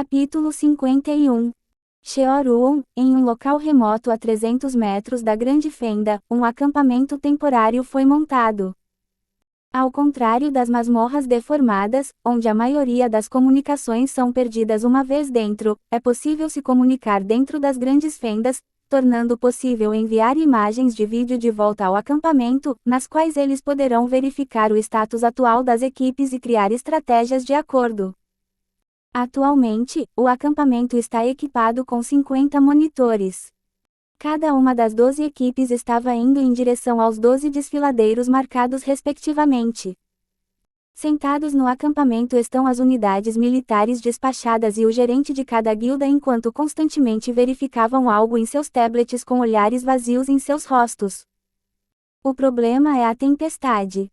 Capítulo 51. Cheoruon, em um local remoto a 300 metros da Grande Fenda, um acampamento temporário foi montado. Ao contrário das masmorras deformadas, onde a maioria das comunicações são perdidas uma vez dentro, é possível se comunicar dentro das grandes fendas, tornando possível enviar imagens de vídeo de volta ao acampamento, nas quais eles poderão verificar o status atual das equipes e criar estratégias de acordo. Atualmente, o acampamento está equipado com 50 monitores. Cada uma das 12 equipes estava indo em direção aos 12 desfiladeiros marcados respectivamente. Sentados no acampamento estão as unidades militares despachadas e o gerente de cada guilda enquanto constantemente verificavam algo em seus tablets com olhares vazios em seus rostos. O problema é a tempestade.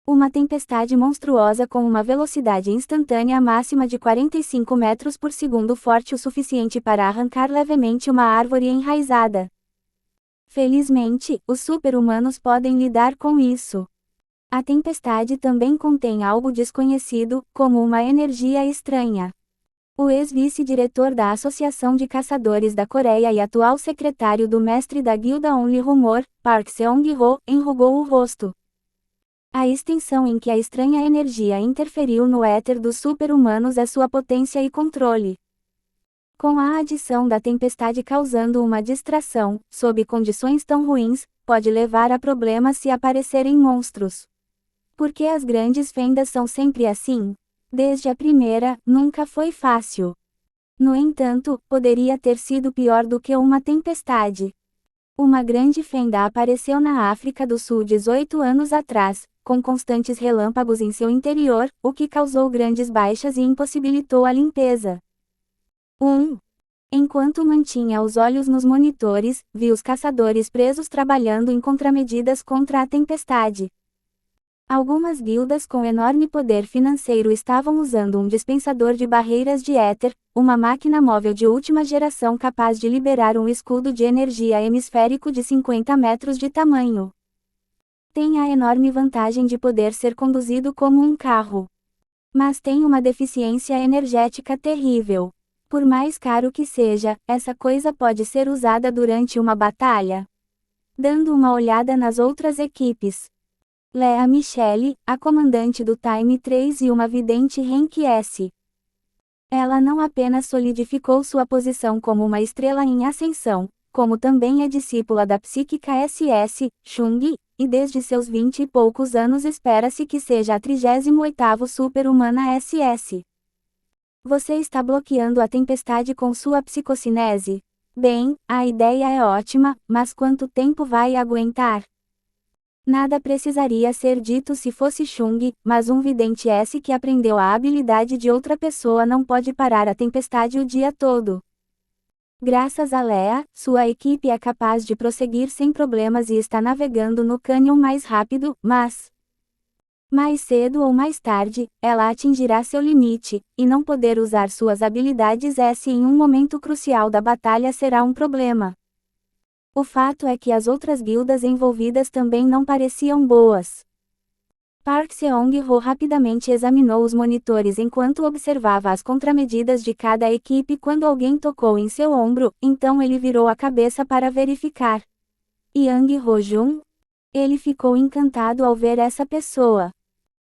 Uma tempestade monstruosa com uma velocidade instantânea máxima de 45 metros por segundo, forte o suficiente para arrancar levemente uma árvore enraizada. Felizmente, os super-humanos podem lidar com isso. A tempestade também contém algo desconhecido, como uma energia estranha. O ex-vice-diretor da Associação de Caçadores da Coreia e atual secretário do mestre da guilda Only Rumor, Park Seong-ho, enrugou o rosto. A extensão em que a estranha energia interferiu no éter dos super-humanos é sua potência e controle. Com a adição da tempestade causando uma distração, sob condições tão ruins, pode levar a problemas se aparecerem monstros. Por que as grandes fendas são sempre assim? Desde a primeira, nunca foi fácil. No entanto, poderia ter sido pior do que uma tempestade. Uma grande fenda apareceu na África do Sul 18 anos atrás, com constantes relâmpagos em seu interior, o que causou grandes baixas e impossibilitou a limpeza. Enquanto mantinha os olhos nos monitores, viu os caçadores presos trabalhando em contramedidas contra a tempestade. Algumas guildas com enorme poder financeiro estavam usando um dispensador de barreiras de éter, uma máquina móvel de última geração capaz de liberar um escudo de energia hemisférico de 50 metros de tamanho. Tem a enorme vantagem de poder ser conduzido como um carro. Mas tem uma deficiência energética terrível. Por mais caro que seja, essa coisa pode ser usada durante uma batalha. Dando uma olhada nas outras equipes. Lea Michele, a comandante do Time 3 e uma vidente Henk S. Ela não apenas solidificou sua posição como uma estrela em ascensão, como também é discípula da psíquica SS, Chung, e desde seus 20 e poucos anos espera-se que seja a 38ª super-humana SS. Você está bloqueando a tempestade com sua psicocinese? Bem, a ideia é ótima, mas quanto tempo vai aguentar? Nada precisaria ser dito se fosse Chung, mas um vidente S que aprendeu a habilidade de outra pessoa não pode parar a tempestade o dia todo. Graças a Lea, sua equipe é capaz de prosseguir sem problemas e está navegando no cânion mais rápido, mas mais cedo ou mais tarde, ela atingirá seu limite, e não poder usar suas habilidades S em um momento crucial da batalha será um problema. O fato é que as outras guildas envolvidas também não pareciam boas. Park Seong-ho rapidamente examinou os monitores enquanto observava as contramedidas de cada equipe quando alguém tocou em seu ombro, então ele virou a cabeça para verificar. Yang Ho-jun? Ele ficou encantado ao ver essa pessoa.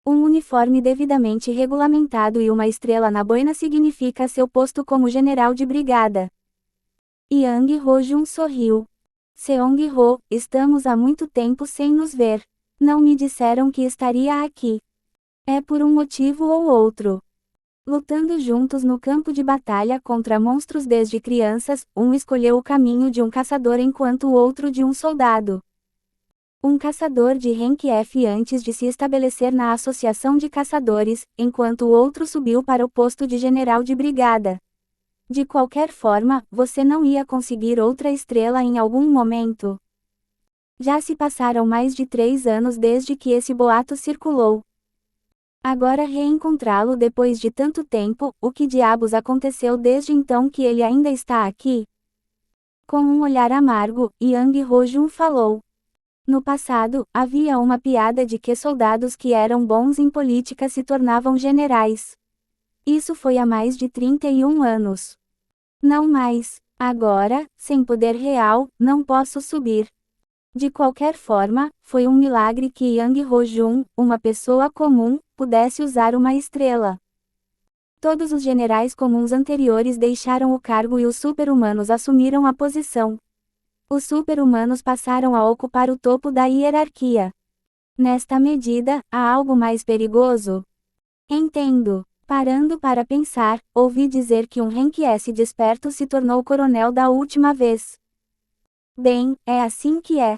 Um uniforme devidamente regulamentado e uma estrela na boina significa seu posto como general de brigada. Yang Ho-jun sorriu. Seong-ho, estamos há muito tempo sem nos ver. Não me disseram que estaria aqui. É por um motivo ou outro. Lutando juntos no campo de batalha contra monstros desde crianças, um escolheu o caminho de um caçador enquanto o outro de um soldado. Um caçador de rank F antes de se estabelecer na Associação de Caçadores, enquanto o outro subiu para o posto de general de brigada. De qualquer forma, você não ia conseguir outra estrela em algum momento. Já se passaram mais de 3 anos desde que esse boato circulou. Agora reencontrá-lo depois de tanto tempo, o que diabos aconteceu desde então que ele ainda está aqui? Com um olhar amargo, Yang Ho-jun falou. No passado, havia uma piada de que soldados que eram bons em política se tornavam generais. Isso foi há mais de 31 anos. Não mais. Agora, sem poder real, não posso subir. De qualquer forma, foi um milagre que Yang Ho-jun, uma pessoa comum, pudesse usar uma estrela. Todos os generais comuns anteriores deixaram o cargo e os super-humanos assumiram a posição. Os super-humanos passaram a ocupar o topo da hierarquia. Nesta medida, há algo mais perigoso? Entendo. Parando para pensar, ouvi dizer que um Rank S desperto se tornou coronel da última vez. Bem, é assim que é.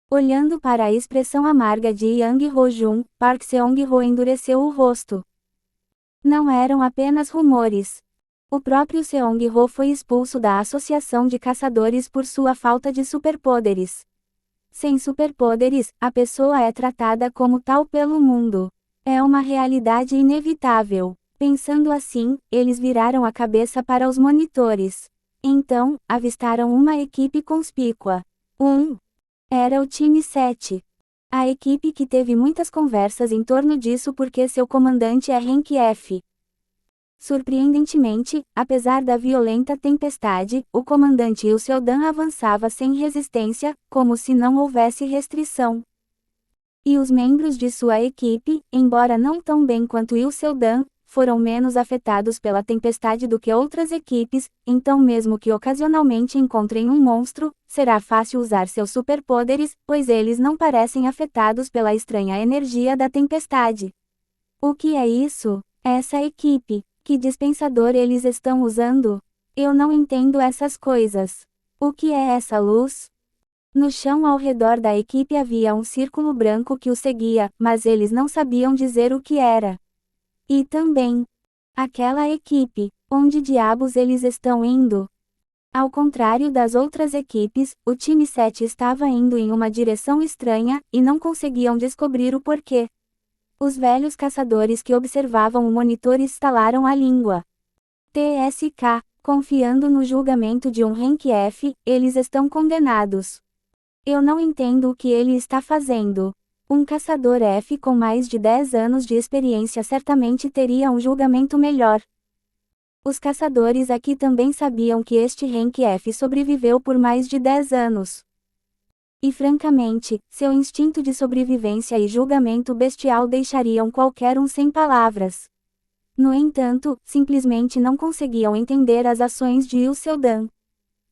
Olhando para a expressão amarga de Yang Ho-jun, Park Seong-ho endureceu o rosto. Não eram apenas rumores. O próprio Seong-ho foi expulso da Associação de Caçadores por sua falta de superpoderes. Sem superpoderes, a pessoa é tratada como tal pelo mundo. É uma realidade inevitável. Pensando assim, eles viraram a cabeça para os monitores. Então, avistaram uma equipe conspícua. Era o time 7. A equipe que teve muitas conversas em torno disso porque seu comandante é Rank F. Surpreendentemente, apesar da violenta tempestade, o comandante Yu Seodan avançava sem resistência, como se não houvesse restrição. E os membros de sua equipe, embora não tão bem quanto Yu Seodan, foram menos afetados pela tempestade do que outras equipes, então mesmo que ocasionalmente encontrem um monstro, será fácil usar seus superpoderes, pois eles não parecem afetados pela estranha energia da tempestade. O que é isso? Essa equipe. Que dispensador eles estão usando? Eu não entendo essas coisas. O que é essa luz? No chão ao redor da equipe havia um círculo branco que o seguia, mas eles não sabiam dizer o que era. E também, aquela equipe, onde diabos eles estão indo? Ao contrário das outras equipes, o time 7 estava indo em uma direção estranha, e não conseguiam descobrir o porquê. Os velhos caçadores que observavam o monitor estalaram a língua. TSK, confiando no julgamento de um Rank F, eles estão condenados. Eu não entendo o que ele está fazendo. Um caçador F com mais de 10 anos de experiência certamente teria um julgamento melhor. Os caçadores aqui também sabiam que este Rank F sobreviveu por mais de 10 anos. E francamente, seu instinto de sobrevivência e julgamento bestial deixariam qualquer um sem palavras. No entanto, simplesmente não conseguiam entender as ações de Yu Seodan.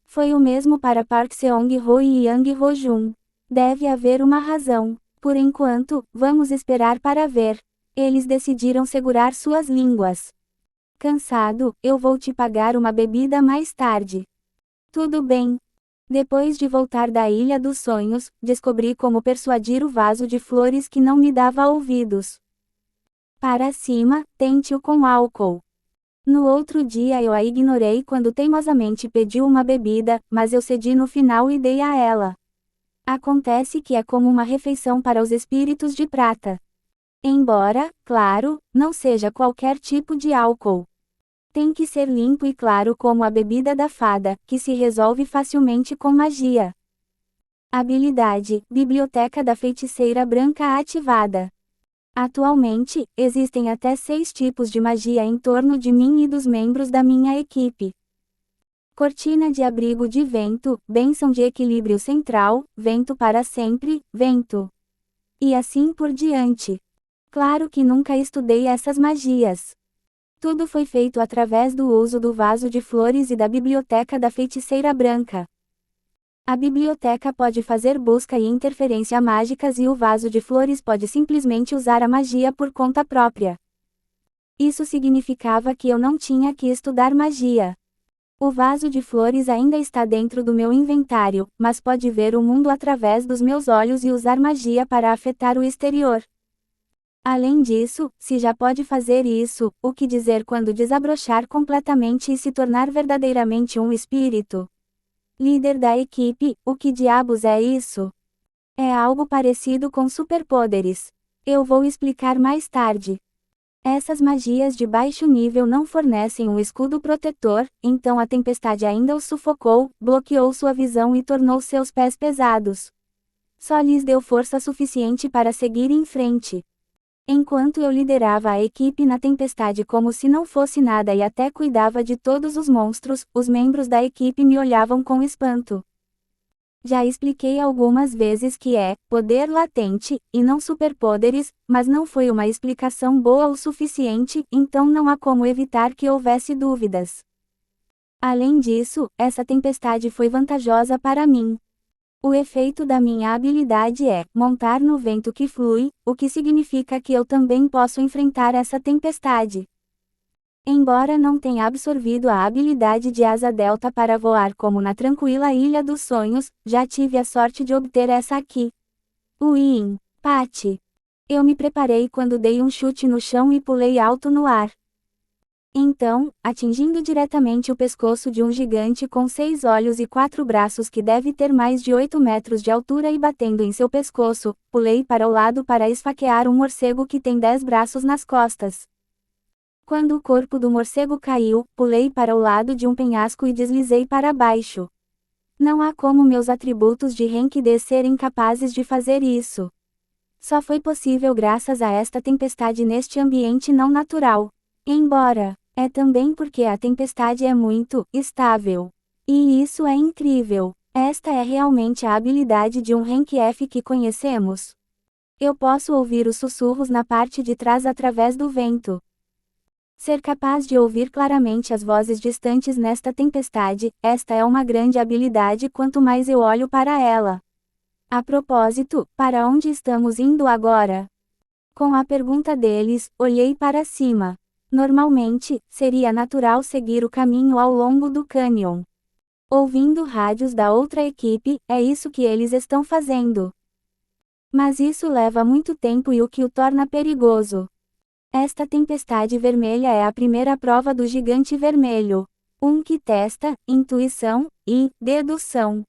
Foi o mesmo para Park Seong-ho e Yang Ho-jun. Deve haver uma razão. Por enquanto, vamos esperar para ver. Eles decidiram segurar suas línguas. Cansado, eu vou te pagar uma bebida mais tarde. Tudo bem. Depois de voltar da Ilha dos Sonhos, descobri como persuadir o vaso de flores que não me dava ouvidos. Para cima, tente-o com álcool. No outro dia eu a ignorei quando teimosamente pediu uma bebida, mas eu cedi no final e dei a ela. Acontece que é como uma refeição para os espíritos de prata. Embora, claro, não seja qualquer tipo de álcool. Tem que ser limpo e claro como a bebida da fada, que se resolve facilmente com magia. Habilidade: Biblioteca da Feiticeira Branca ativada. Atualmente, existem até 6 tipos de magia em torno de mim e dos membros da minha equipe. Cortina de abrigo de vento, bênção de equilíbrio central, vento para sempre, vento. E assim por diante. Claro que nunca estudei essas magias. Tudo foi feito através do uso do vaso de flores e da biblioteca da feiticeira branca. A biblioteca pode fazer busca e interferência mágicas e o vaso de flores pode simplesmente usar a magia por conta própria. Isso significava que eu não tinha que estudar magia. O vaso de flores ainda está dentro do meu inventário, mas pode ver o mundo através dos meus olhos e usar magia para afetar o exterior. Além disso, se já pode fazer isso, o que dizer quando desabrochar completamente e se tornar verdadeiramente um espírito? Líder da equipe, o que diabos é isso? É algo parecido com superpoderes. Eu vou explicar mais tarde. Essas magias de baixo nível não fornecem um escudo protetor, então a tempestade ainda os sufocou, bloqueou sua visão e tornou seus pés pesados. Só lhes deu força suficiente para seguir em frente. Enquanto eu liderava a equipe na tempestade como se não fosse nada e até cuidava de todos os monstros, os membros da equipe me olhavam com espanto. Já expliquei algumas vezes que é poder latente, e não superpoderes, mas não foi uma explicação boa o suficiente, então não há como evitar que houvesse dúvidas. Além disso, essa tempestade foi vantajosa para mim. O efeito da minha habilidade é montar no vento que flui, o que significa que eu também posso enfrentar essa tempestade. Embora não tenha absorvido a habilidade de asa delta para voar como na tranquila Ilha dos Sonhos, já tive a sorte de obter essa aqui. Uim, Patty. Eu me preparei quando dei um chute no chão e pulei alto no ar. Então, atingindo diretamente o pescoço de um gigante com 6 olhos e 4 braços que deve ter mais de 8 metros de altura e batendo em seu pescoço, pulei para o lado para esfaquear um morcego que tem 10 braços nas costas. Quando o corpo do morcego caiu, pulei para o lado de um penhasco e deslizei para baixo. Não há como meus atributos de Rank D serem capazes de fazer isso. Só foi possível graças a esta tempestade neste ambiente não natural. Embora, é também porque a tempestade é muito estável. E isso é incrível. Esta é realmente a habilidade de um Rank F que conhecemos. Eu posso ouvir os sussurros na parte de trás através do vento. Ser capaz de ouvir claramente as vozes distantes nesta tempestade, esta é uma grande habilidade quanto mais eu olho para ela. A propósito, para onde estamos indo agora? Com a pergunta deles, olhei para cima. Normalmente, seria natural seguir o caminho ao longo do cânion. Ouvindo rádios da outra equipe, é isso que eles estão fazendo. Mas isso leva muito tempo e o que o torna perigoso. Esta tempestade vermelha é a primeira prova do gigante vermelho. Que testa intuição e dedução.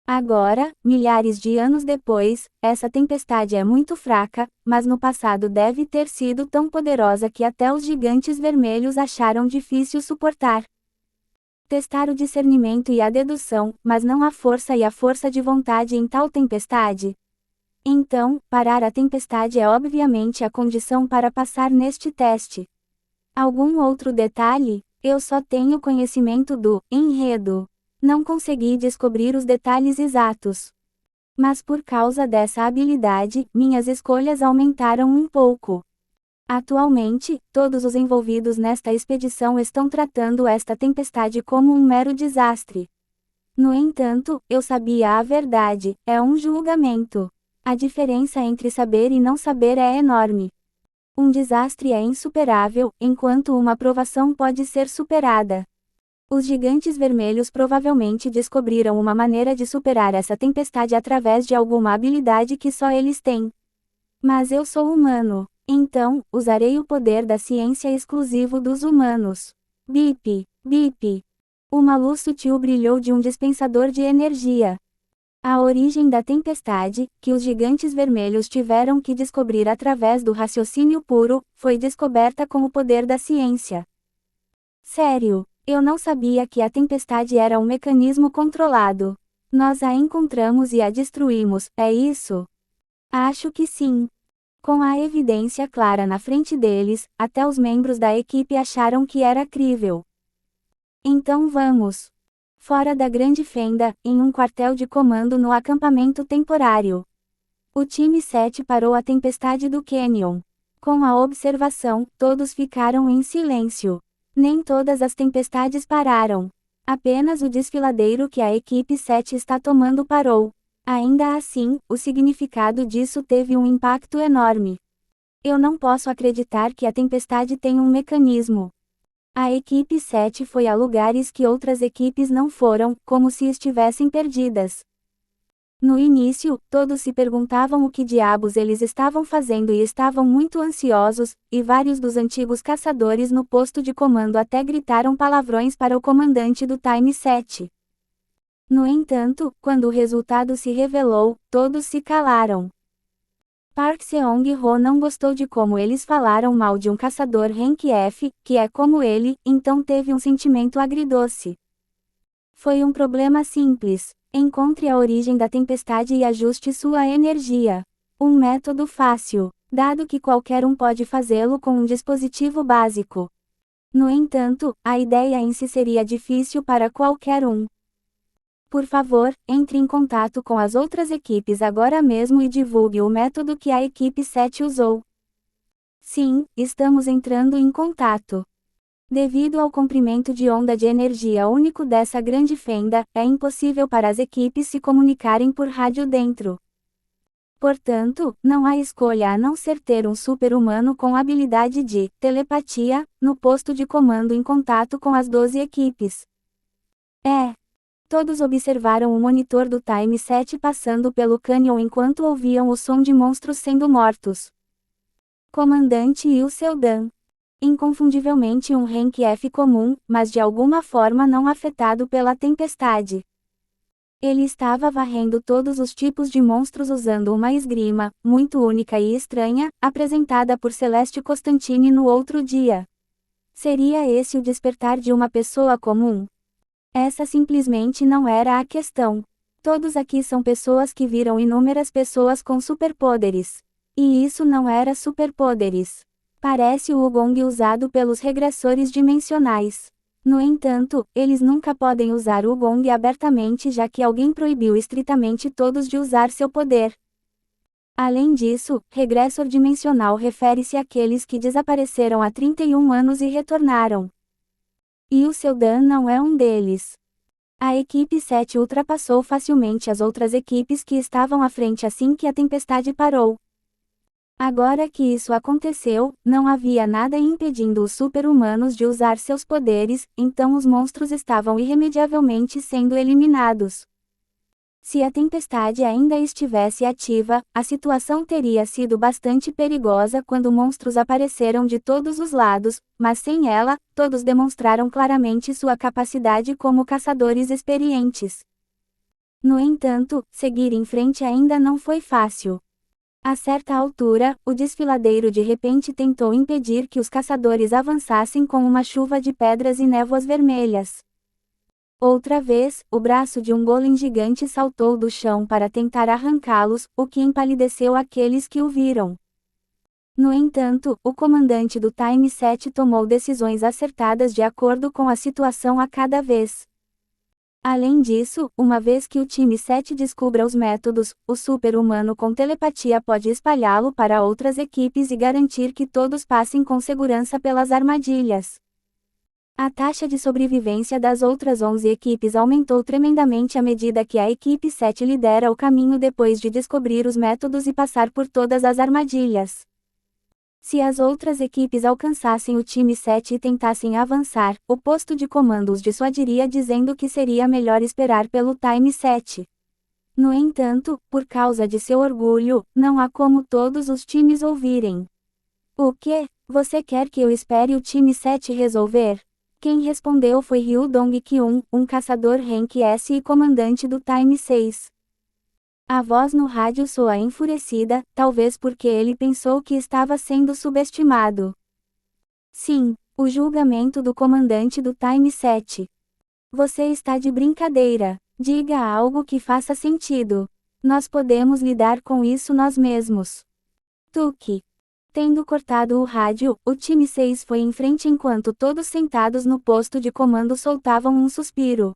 Agora, milhares de anos depois, essa tempestade é muito fraca, mas no passado deve ter sido tão poderosa que até os gigantes vermelhos acharam difícil suportar. Testar o discernimento e a dedução, mas não a força e a força de vontade em tal tempestade? Então, parar a tempestade é obviamente a condição para passar neste teste. Algum outro detalhe? Eu só tenho conhecimento do enredo. Não consegui descobrir os detalhes exatos. Mas por causa dessa habilidade, minhas escolhas aumentaram um pouco. Atualmente, todos os envolvidos nesta expedição estão tratando esta tempestade como um mero desastre. No entanto, eu sabia a verdade, é um julgamento. A diferença entre saber e não saber é enorme. Um desastre é insuperável, enquanto uma provação pode ser superada. Os gigantes vermelhos provavelmente descobriram uma maneira de superar essa tempestade através de alguma habilidade que só eles têm. Mas eu sou humano, então, usarei o poder da ciência exclusivo dos humanos. Bip, bip. Uma luz sutil brilhou de um dispensador de energia. A origem da tempestade, que os gigantes vermelhos tiveram que descobrir através do raciocínio puro, foi descoberta com o poder da ciência. Sério, eu não sabia que a tempestade era um mecanismo controlado. Nós a encontramos e a destruímos, é isso? Acho que sim. Com a evidência clara na frente deles, até os membros da equipe acharam que era crível. Então vamos. Fora da grande fenda, em um quartel de comando no acampamento temporário. O time 7 parou a tempestade do Canyon. Com a observação, todos ficaram em silêncio. Nem todas as tempestades pararam. Apenas o desfiladeiro que a equipe 7 está tomando parou. Ainda assim, o significado disso teve um impacto enorme. Eu não posso acreditar que a tempestade tem um mecanismo. A equipe 7 foi a lugares que outras equipes não foram, como se estivessem perdidas. No início, todos se perguntavam o que diabos eles estavam fazendo e estavam muito ansiosos, e vários dos antigos caçadores no posto de comando até gritaram palavrões para o comandante do Time 7. No entanto, quando o resultado se revelou, todos se calaram. Park Seong-ho não gostou de como eles falaram mal de um caçador Rank F, que é como ele, então teve um sentimento agridoce. Foi um problema simples. Encontre a origem da tempestade e ajuste sua energia. Um método fácil, dado que qualquer um pode fazê-lo com um dispositivo básico. No entanto, a ideia em si seria difícil para qualquer um. Por favor, entre em contato com as outras equipes agora mesmo e divulgue o método que a equipe 7 usou. Sim, estamos entrando em contato. Devido ao comprimento de onda de energia único dessa grande fenda, é impossível para as equipes se comunicarem por rádio dentro. Portanto, não há escolha a não ser ter um super-humano com habilidade de telepatia no posto de comando em contato com as 12 equipes. Todos observaram o monitor do Time 7 passando pelo cânion enquanto ouviam o som de monstros sendo mortos. Comandante e o seu Dan. Inconfundivelmente um rank F comum, mas de alguma forma não afetado pela tempestade. Ele estava varrendo todos os tipos de monstros usando uma esgrima, muito única e estranha, apresentada por Celeste Costantini no outro dia. Seria esse o despertar de uma pessoa comum? Essa simplesmente não era a questão. Todos aqui são pessoas que viram inúmeras pessoas com superpoderes. E isso não era superpoderes. Parece o Wugong usado pelos regressores dimensionais. No entanto, eles nunca podem usar o Wugong abertamente já que alguém proibiu estritamente todos de usar seu poder. Além disso, regressor dimensional refere-se àqueles que desapareceram há 31 anos e retornaram. E o seu Dan não é um deles. A equipe 7 ultrapassou facilmente as outras equipes que estavam à frente assim que a tempestade parou. Agora que isso aconteceu, não havia nada impedindo os super-humanos de usar seus poderes, então os monstros estavam irremediavelmente sendo eliminados. Se a tempestade ainda estivesse ativa, a situação teria sido bastante perigosa quando monstros apareceram de todos os lados, mas sem ela, todos demonstraram claramente sua capacidade como caçadores experientes. No entanto, seguir em frente ainda não foi fácil. A certa altura, o desfiladeiro de repente tentou impedir que os caçadores avançassem com uma chuva de pedras e névoas vermelhas. Outra vez, o braço de um golem gigante saltou do chão para tentar arrancá-los, o que empalideceu aqueles que o viram. No entanto, o comandante do Time 7 tomou decisões acertadas de acordo com a situação a cada vez. Além disso, uma vez que o time 7 descubra os métodos, o super-humano com telepatia pode espalhá-lo para outras equipes e garantir que todos passem com segurança pelas armadilhas. A taxa de sobrevivência das outras 11 equipes aumentou tremendamente à medida que a equipe 7 lidera o caminho depois de descobrir os métodos e passar por todas as armadilhas. Se as outras equipes alcançassem o time 7 e tentassem avançar, o posto de comando os dissuadiria dizendo que seria melhor esperar pelo Time 7. No entanto, por causa de seu orgulho, não há como todos os times ouvirem. O que? Você quer que eu espere o time 7 resolver? Quem respondeu foi Ryu Dong-kyun, um caçador Rank S e comandante do Time 6. A voz no rádio soa enfurecida, talvez porque ele pensou que estava sendo subestimado. Sim, o julgamento do comandante do Time 7. Você está de brincadeira. Diga algo que faça sentido. Nós podemos lidar com isso nós mesmos. Tuque. Tendo cortado o rádio, o time 6 foi em frente enquanto todos sentados no posto de comando soltavam um suspiro.